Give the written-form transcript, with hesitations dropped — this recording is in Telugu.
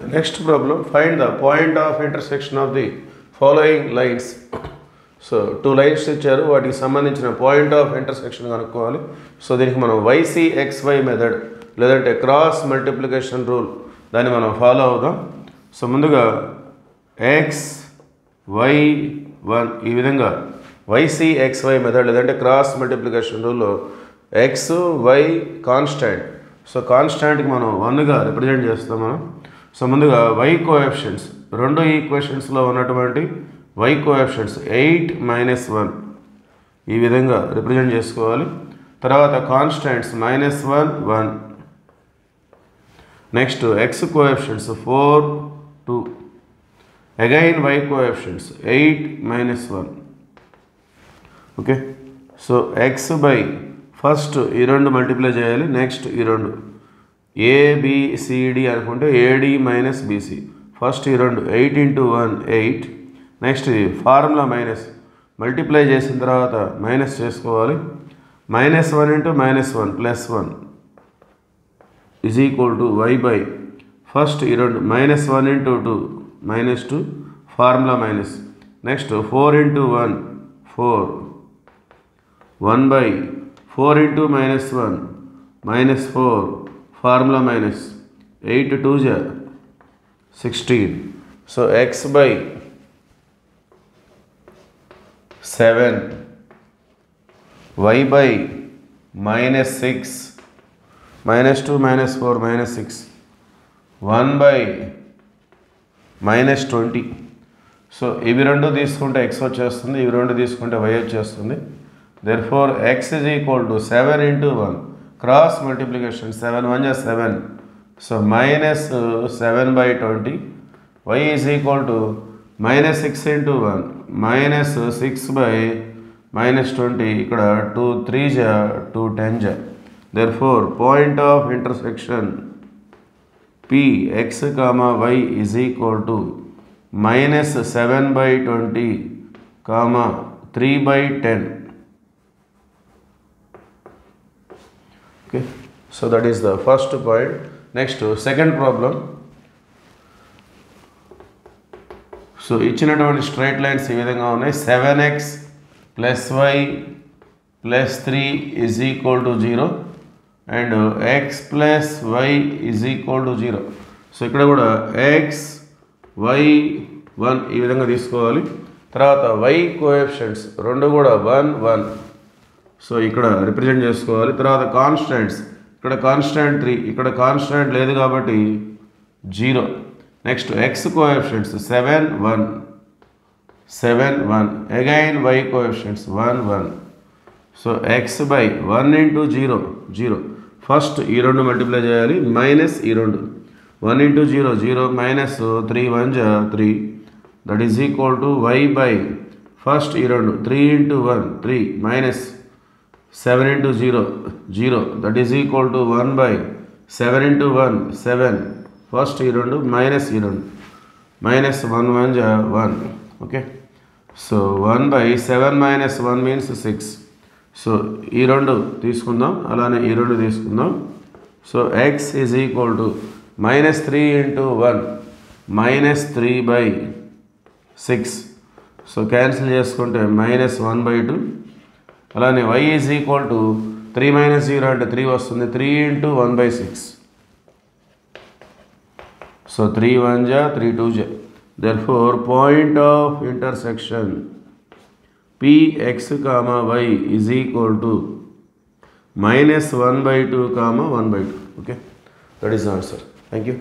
Next problem, find the point of intersection of the following lines. So, two lines ఇచ్చారు, వాటికి సంబంధించిన పాయింట్ ఆఫ్ ఇంటర్సెక్షన్ కనుక్కోవాలి. సో దీనికి మనం YCXY మెథడ్ లేదంటే క్రాస్ మల్టిప్లికేషన్ రూల్ దాన్ని మనం ఫాలో అవుదాం. సో ముందుగా XY1 ఈ విధంగా YCXY మెథడ్ లేదంటే క్రాస్ మల్టిప్లికేషన్ రూల్లో X Y కాన్స్టాంట్. సో కాన్స్టాంట్కి మనం 1గా రిప్రజెంట్ చేస్తాం మనం. సో ముందుగా Y కోఎఫిషియెంట్స్ రెండు ఈక్వేషన్స్లో ఉన్నటువంటి Y కోఎఫిషియెంట్స్ 8 - 1 ఈ విధంగా రిప్రజెంట్ చేసుకోవాలి. తర్వాత constants -1 1. Next X coefficients 4 2. Again Y coefficients 8 - 1. Okay. So X by first ఈ రెండు మల్టిప్లై చేయాలి. నెక్స్ట్ ఈ రెండు ABCD అనుకుంటే AD - BC. ఫస్ట్ ఈ రెండు 8 × 1 8. నెక్స్ట్ ఫార్ములా మైనస్ మల్టిప్లై చేసిన తర్వాత మైనస్ చేసుకోవాలి. -1 × -1 +1 = Y బై ఫస్ట్ ఈ రెండు -1 × 2 -2 formula minus. Next 4 × 1 4 1 by 4 × -1 -4 formula minus 8 2 16. So X by 7 Y by -6 -2 -4 -6 1 by -20. So ఇవి రెండు తీసుకుంటే X వచ్చేస్తుంది, ఇవి రెండు తీసుకుంటే Y వచ్చేస్తుంది. Therefore X is equal to 7 × 1 cross multiplication 7 1 7. So -7/20. Y is equal to -6 × 1 -6 by -20. ఇక్కడ 2 3 2 10. Therefore point of intersection P X, Y is equal to -7/20, 3/10. Okay, so that is the first point. Next, second problem. So ఇచ్చినటువంటి స్ట్రైట్ లైన్స్ ఈ విధంగా ఉన్నాయి. 7x + y + 3 = 0 and x + y = 0. So ఇక్కడ కూడా x y 1 ఈ విధంగా తీసుకోవాలి. తర్వాత y కోఎఫిషియెంట్స్ రెండు కూడా 1 1. సో ఇక్కడ రిప్రజెంట్ చేసుకోవాలి. తర్వాత కాన్స్టాంట్స్ ఇక్కడ కాన్స్టాంట్ 3, ఇక్కడ కాన్స్టాంట్ లేదు కాబట్టి 0. Next X coefficients 7 1 7 1. Again Y coefficients 1 1. So X by 1 × 0 0. First ఈ రెండు మల్టిప్లై చేయాలి మైనస్ ఈ రెండు 1 × 0 0 -3 1 3. That is equal to Y by first ఈ రెండు 3 × 1 3 -7 × 0 0. That is equal to 1 by 7 × 1 7. First ఈ రెండు మైనస్ ఈ రెండు -1 1 1. Okay. So 1 by 7 - 1 means 6. So ఈ రెండు తీసుకుందాం, అలానే ఈ రెండు తీసుకుందాం. So X is equal to -3 × 1 -3/6. So cancel చేసుకుంటే -1/2. అలానే Y ఈజ్ ఈక్వల్ టు 3 - 0 అంటే 3 వస్తుంది. 3 × 1/6. So 3 1 3 2. Therefore point of intersection P X, Y is equal to -1/2, 1/2. Okay, that is the answer. Thank you.